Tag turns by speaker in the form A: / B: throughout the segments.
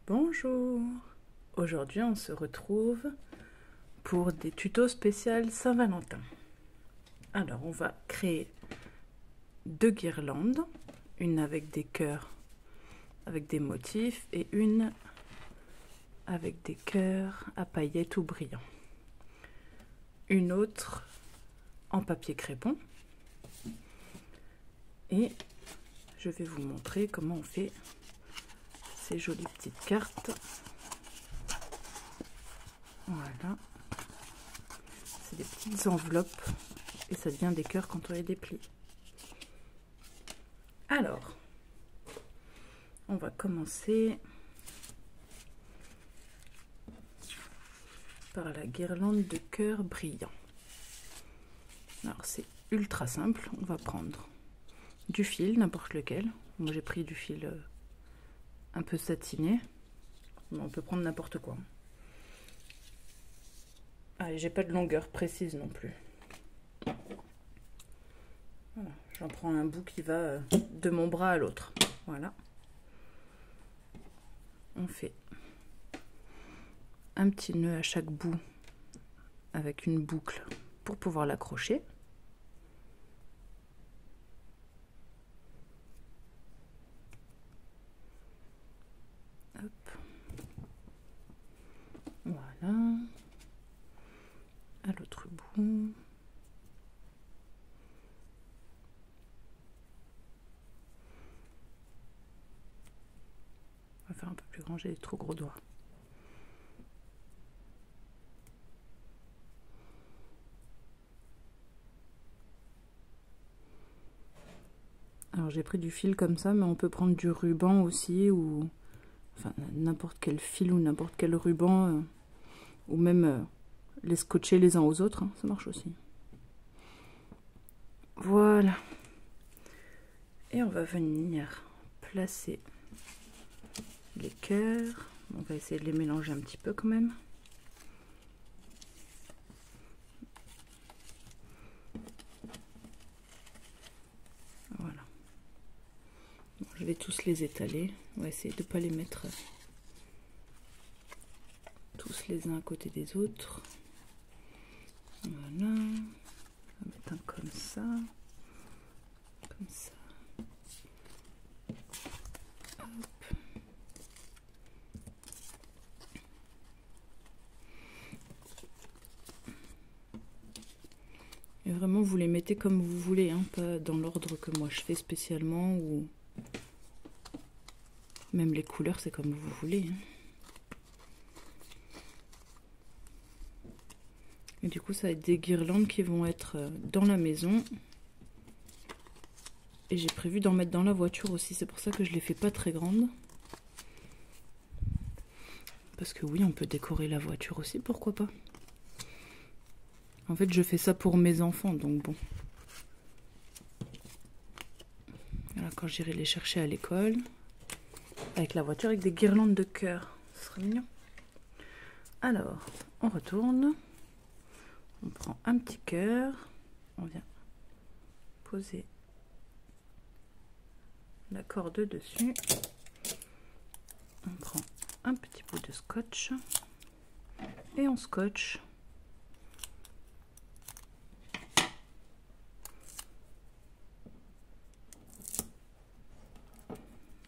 A: Bonjour! Aujourd'hui on se retrouve pour des tutos spéciaux Saint-Valentin. Alors on va créer deux guirlandes, une avec des cœurs avec des motifs et une avec des cœurs à paillettes ou brillants. Une autre en papier crépon et je vais vous montrer comment on fait ces jolies petites cartes. Voilà, c'est des petites enveloppes et ça devient des cœurs quand on les déplie. Alors, on va commencer par la guirlande de cœurs brillants. Alors c'est ultra simple, on va prendre du fil, n'importe lequel. Moi j'ai pris du fil un peu satiné, mais on peut prendre n'importe quoi. Allez, j'ai pas de longueur précise non plus. Voilà, j'en prends un bout qui va de mon bras à l'autre. Voilà. On fait un petit nœud à chaque bout avec une boucle pour pouvoir l'accrocher. Hop. Voilà. À l'autre bout. On va faire un peu plus grand, j'ai des trop gros doigts. Alors j'ai pris du fil comme ça, mais on peut prendre du ruban aussi, ou enfin n'importe quel fil ou n'importe quel ruban, ou même les scotcher les uns aux autres, hein, ça marche aussi. Voilà. Et on va venir placer les cœurs. On va essayer de les mélanger un petit peu quand même. Voilà. Bon, je vais tous les étaler. On va essayer de ne pas les mettre tous les uns à côté des autres. Voilà. On va mettre un comme ça. Comme ça. Hop. Et vraiment, vous les mettez comme vous voulez, hein, pas dans l'ordre que moi je fais spécialement, ou même les couleurs, c'est comme vous voulez. Hein. Et du coup, ça va être des guirlandes qui vont être dans la maison. Et j'ai prévu d'en mettre dans la voiture aussi, c'est pour ça que je les fais pas très grandes. Parce que oui, on peut décorer la voiture aussi, pourquoi pas. En fait, je fais ça pour mes enfants, donc bon. Voilà, quand j'irai les chercher à l'école, avec la voiture, avec des guirlandes de cœur, ce serait mignon. Alors, on retourne. On prend un petit cœur. On vient poser la corde dessus. On prend un petit bout de scotch et on scotche.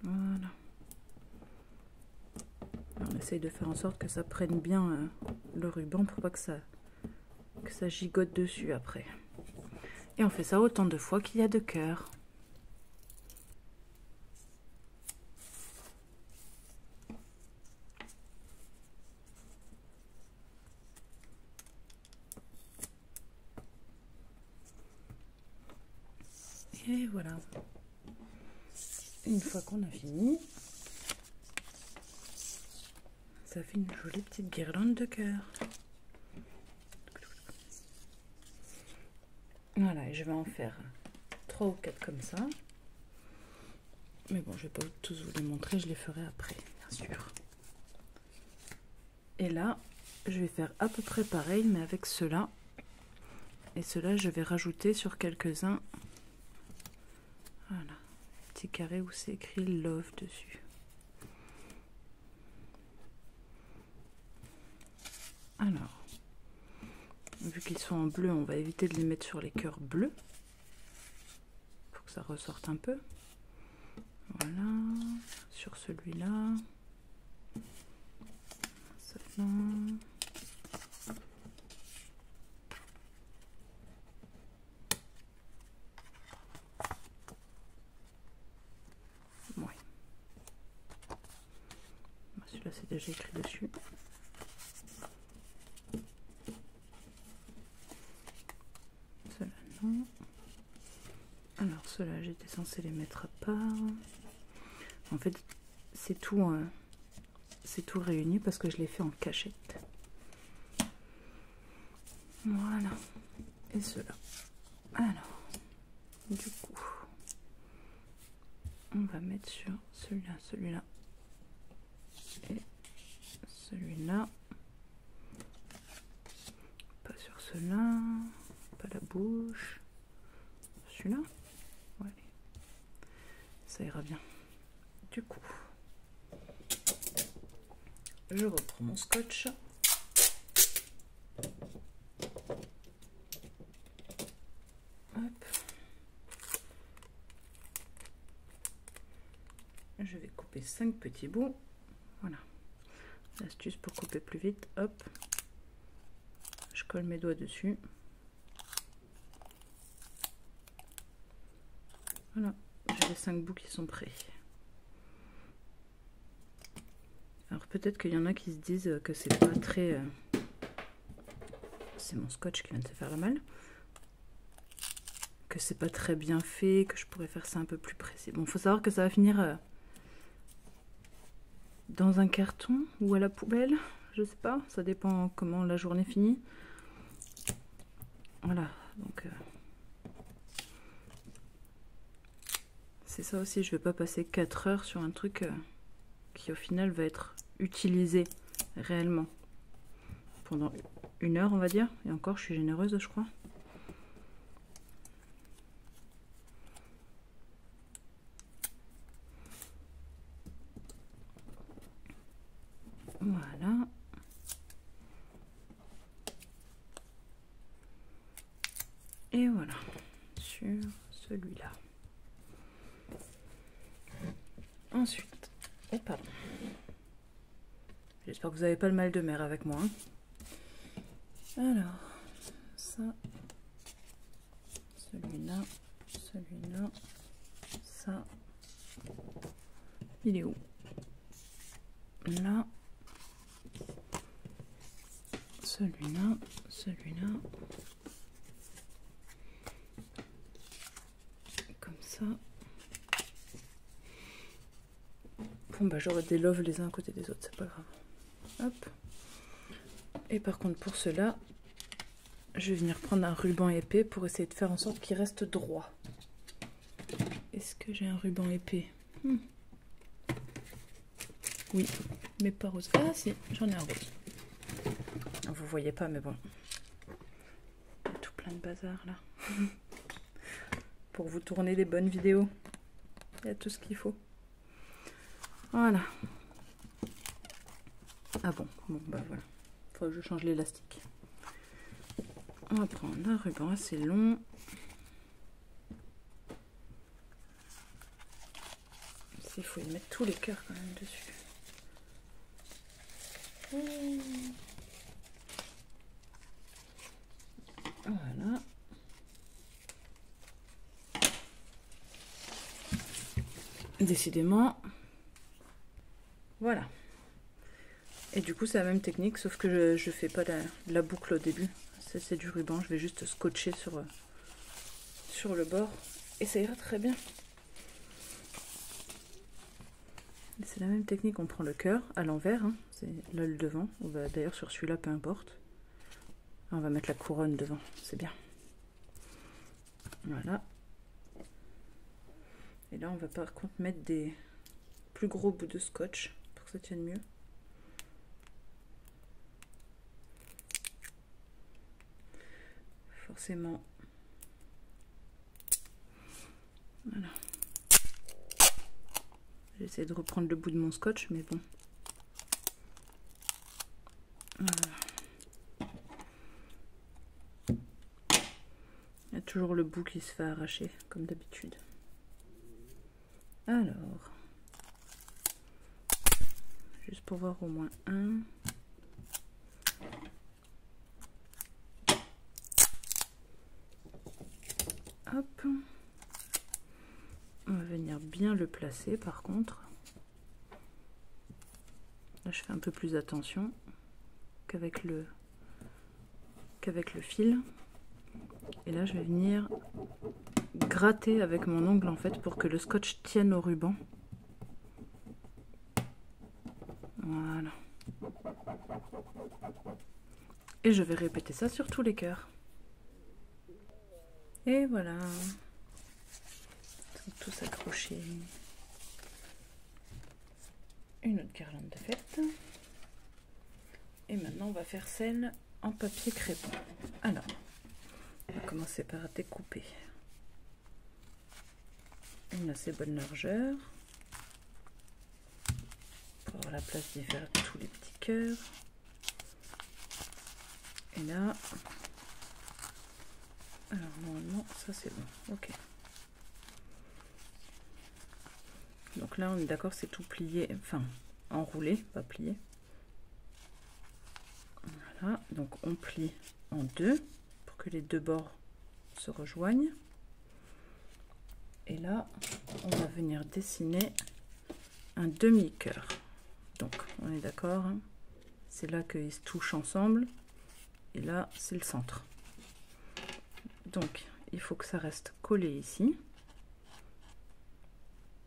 A: Voilà. On essaye de faire en sorte que ça prenne bien le ruban pour pas que ça gigote dessus après. Et on fait ça autant de fois qu'il y a de cœurs. Et voilà. Une fois qu'on a fini, ça fait une jolie petite guirlande de cœur. Voilà, et je vais en faire 3 ou 4 comme ça. Mais bon, je vais pas tous vous les montrer, je les ferai après, bien sûr. Et là, je vais faire à peu près pareil, mais avec ceux-là. Et ceux-là, je vais rajouter sur quelques-uns. Voilà, petit carré où c'est écrit Love dessus. qu'ils sont en bleu, on va éviter de les mettre sur les cœurs bleus. Pour que ça ressorte un peu. Voilà, sur celui-là. Celle-là. Ouais. Celui-là, c'est déjà écrit dessus. Cela non. Alors ceux-là j'étais censée les mettre à part. En fait c'est tout réuni parce que je l'ai fait en cachette. Voilà. Et ceux-là. Alors du coup on va mettre sur celui-là, celui-là et celui-là. Pas sur ceux-là, pas la bouche. Celui-là. Ouais. Ça ira bien. Du coup, je reprends mon scotch. Hop. Je vais couper 5 petits bouts. Voilà. L'astuce pour couper plus vite. Hop. Je colle mes doigts dessus. Voilà. J'ai les 5 bouts qui sont prêts. Alors peut-être qu'il y en a qui se disent que c'est pas très... C'est mon scotch qui vient de se faire la malle. Que c'est pas très bien fait, que je pourrais faire ça un peu plus précis. Bon, faut savoir que ça va finir dans un carton ou à la poubelle. Je sais pas, ça dépend comment la journée finit. Voilà, donc... c'est ça aussi, je vais pas passer 4 heures sur un truc qui au final va être utilisé réellement pendant 1 heure on va dire, et encore je suis généreuse je crois. Voilà. Et voilà, sur celui-là. Ensuite, oh pardon. J'espère que vous n'avez pas le mal de mer avec moi. Alors, ça, celui-là, celui-là, ça. Il est où? Là. Celui-là, celui-là. Comme ça. Bon bah j'aurai des loves les uns à côté des autres, c'est pas grave. Hop. Et par contre pour cela, je vais venir prendre un ruban épais pour essayer de faire en sorte qu'il reste droit. Est-ce que j'ai un ruban épais? Oui, mais pas rose. Ah si, j'en ai un rose. Vous voyez pas mais bon. Il y a tout plein de bazar là. Pour vous tourner des bonnes vidéos. Il y a tout ce qu'il faut. Voilà. Ah bon, bah voilà. Faut que je change l'élastique. On va prendre un ruban assez long. Il faut y mettre tous les cœurs quand même dessus. Voilà. Décidément. Voilà. Et du coup c'est la même technique sauf que je fais pas la boucle au début. C'est du ruban, je vais juste scotcher sur le bord et ça ira très bien. C'est la même technique, on prend le cœur à l'envers, hein, c'est là le devant. D'ailleurs sur celui-là peu importe. On va mettre la couronne devant, c'est bien. Voilà. Et là on va par contre mettre des plus gros bouts de scotch pour que ça tienne mieux. Forcément. Voilà. J'essaie de reprendre le bout de mon scotch, mais bon. Voilà. toujours le bout qui se fait arracher, comme d'habitude. Alors, juste pour voir au moins un. Hop. On va venir bien le placer par contre. Là, je fais un peu plus attention qu'avec le fil. Et là, je vais venir gratter avec mon ongle en fait pour que le scotch tienne au ruban. Voilà. Et je vais répéter ça sur tous les cœurs. Et voilà. Ils sont tous accrochés. Une autre guirlande de fête. Et maintenant, on va faire celle en papier crépon. Alors, on va commencer par découper une assez bonne largeur pour avoir la place d'y faire tous les petits cœurs. Et là, alors normalement ça c'est bon, ok. Donc là on est d'accord, c'est tout plié, enfin enroulé, pas plié. Voilà, donc on plie en deux pour que les deux bords se rejoignent. Et là, on va venir dessiner un demi-cœur. Donc, on est d'accord, hein, c'est là qu'ils se touchent ensemble. Et là, c'est le centre. Donc, il faut que ça reste collé ici.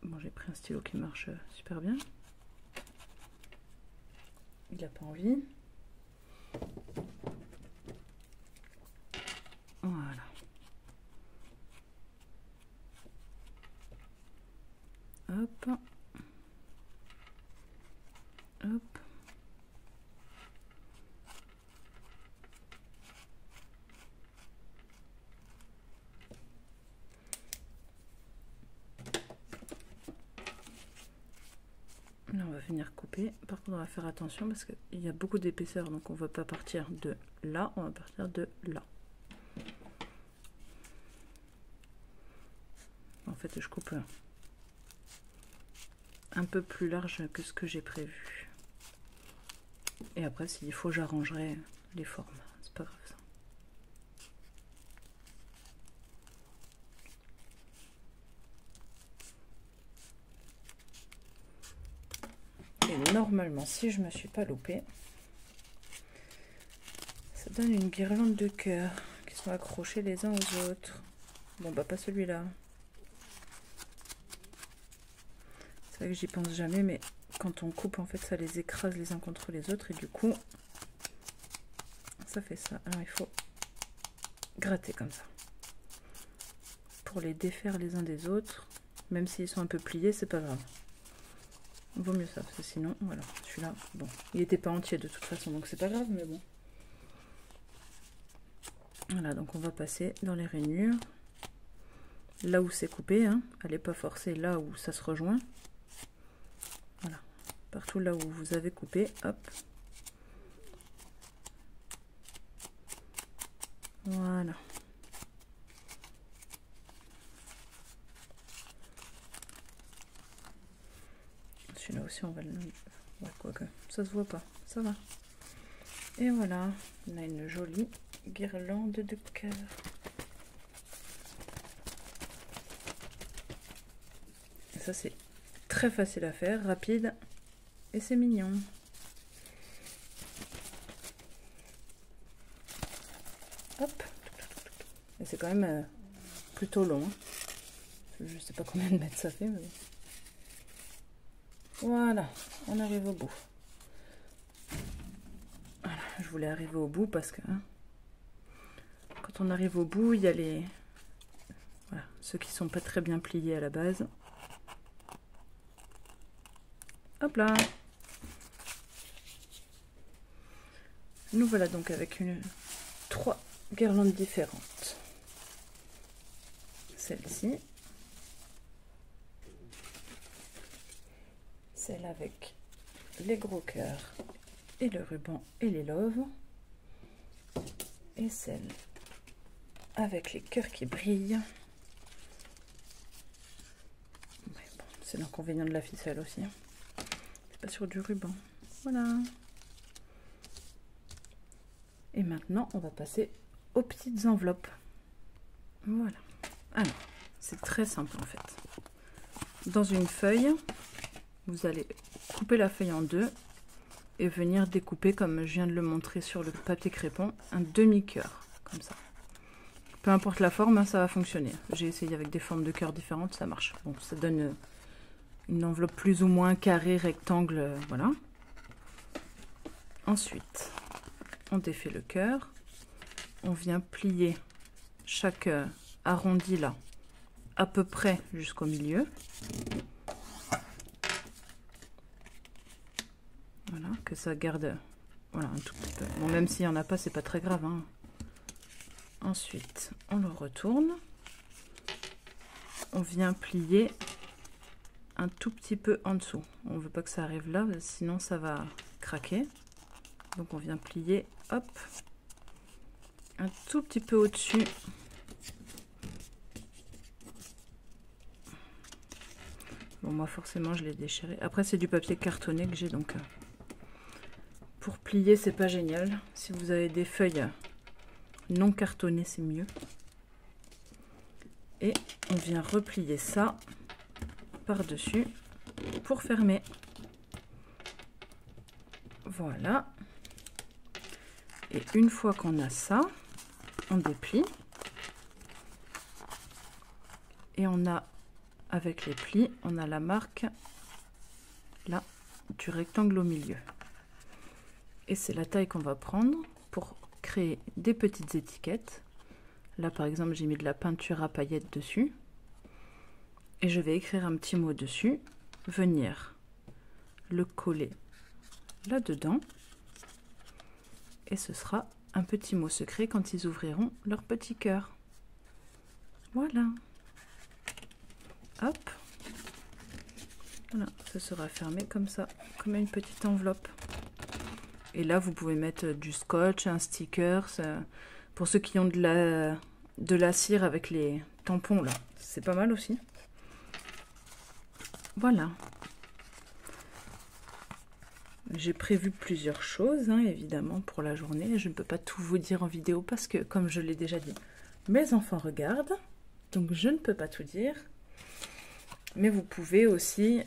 A: Bon, j'ai pris un stylo qui marche super bien. Il n'a pas envie. Voilà. Hop. Hop. Là, on va venir couper. Par contre, on va faire attention parce qu'il y a beaucoup d'épaisseur, donc on ne va pas partir de là, on va partir de là. En fait, je coupe un peu plus large que ce que j'ai prévu. Et après, s'il faut, j'arrangerai les formes. C'est pas grave ça. Et normalement, si je me suis pas loupée, ça donne une guirlande de cœurs qui sont accrochés les uns aux autres. Bon, bah pas celui-là. C'est vrai que j'y pense jamais, mais quand on coupe, en fait, ça les écrase les uns contre les autres. Et du coup, ça fait ça. Alors, il faut gratter comme ça. Pour les défaire les uns des autres. Même s'ils sont un peu pliés, c'est pas grave. Vaut mieux ça, parce que sinon, voilà, celui-là, bon, il n'était pas entier de toute façon, donc c'est pas grave, mais bon. Voilà, donc on va passer dans les rainures. Là où c'est coupé, hein, allez pas forcer là où ça se rejoint. Voilà, partout là où vous avez coupé, hop. Voilà. Celui-là aussi, on va le... Ouais, quoique, ça se voit pas, ça va. Et voilà, on a une jolie guirlande de cœur. Ça, c'est très facile à faire, rapide, et c'est mignon. Hop. Et c'est quand même plutôt long. Hein. Je sais pas combien de mètres ça fait, mais... Voilà, on arrive au bout. Voilà, je voulais arriver au bout parce que hein, quand on arrive au bout, il y a les... Voilà, ceux qui sont pas très bien pliés à la base. Hop là. Nous voilà donc avec trois guirlandes différentes. Celle-ci. Celle avec les gros cœurs et le ruban et les loves. Et celle avec les cœurs qui brillent. Ouais, bon, c'est l'inconvénient de la ficelle aussi. C'est pas sur du ruban. Voilà. Et maintenant, on va passer aux petites enveloppes. Voilà. Alors, c'est très simple en fait. Dans une feuille, vous allez couper la feuille en deux et venir découper, comme je viens de le montrer sur le papier crépon, un demi-cœur, comme ça. Peu importe la forme, hein, ça va fonctionner. J'ai essayé avec des formes de cœur différentes, ça marche. Bon, ça donne une enveloppe plus ou moins carrée, rectangle, voilà. Ensuite, on défait le cœur. On vient plier chaque arrondi là, à peu près jusqu'au milieu. Voilà, que ça garde voilà, un tout petit peu. Bon, même s'il n'y en a pas, c'est pas très grave, hein. Ensuite, on le retourne. On vient plier un tout petit peu en dessous. On ne veut pas que ça arrive là, sinon ça va craquer. Donc on vient plier, hop, un tout petit peu au-dessus. Bon, moi forcément je l'ai déchiré. Après c'est du papier cartonné que j'ai, donc pour plier c'est pas génial. Si vous avez des feuilles non cartonnées, c'est mieux. Et on vient replier ça par-dessus pour fermer. Voilà. Et une fois qu'on a ça, on déplie. Et on a, avec les plis, on a la marque là du rectangle au milieu. Et c'est la taille qu'on va prendre pour créer des petites étiquettes. Là par exemple j'ai mis de la peinture à paillettes dessus. Et je vais écrire un petit mot dessus, venir le coller là-dedans. Et ce sera un petit mot secret quand ils ouvriront leur petit cœur. Voilà. Hop. Voilà, ça sera fermé comme ça, comme une petite enveloppe. Et là, vous pouvez mettre du scotch, un sticker. Ça, pour ceux qui ont de la cire avec les tampons, là, c'est pas mal aussi. Voilà. J'ai prévu plusieurs choses, hein, évidemment, pour la journée. Je ne peux pas tout vous dire en vidéo parce que, comme je l'ai déjà dit, mes enfants regardent. Donc, je ne peux pas tout dire. Mais vous pouvez aussi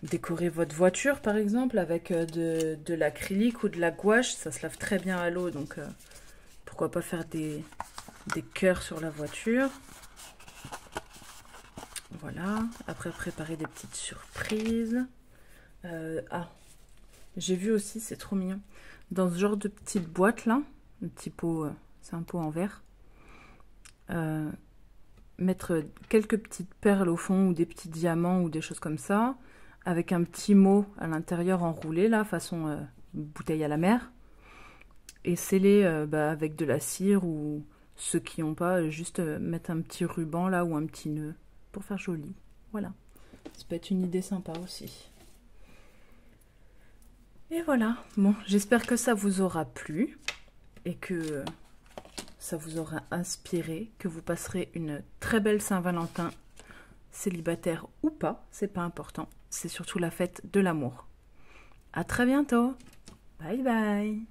A: décorer votre voiture, par exemple, avec de l'acrylique ou de la gouache. Ça se lave très bien à l'eau, donc pourquoi pas faire des cœurs sur la voiture. Voilà. Après, préparer des petites surprises. Ah, j'ai vu aussi, c'est trop mignon, dans ce genre de petite boîte là, un petit pot, c'est un pot en verre, mettre quelques petites perles au fond ou des petits diamants ou des choses comme ça, avec un petit mot à l'intérieur enroulé là, façon bouteille à la mer, et sceller avec de la cire, ou ceux qui n'ont pas, juste mettre un petit ruban là ou un petit nœud pour faire joli. Voilà, ça peut être une idée sympa aussi. Et voilà, bon, j'espère que ça vous aura plu et que ça vous aura inspiré, que vous passerez une très belle Saint-Valentin, célibataire ou pas, c'est pas important, c'est surtout la fête de l'amour. À très bientôt, bye bye.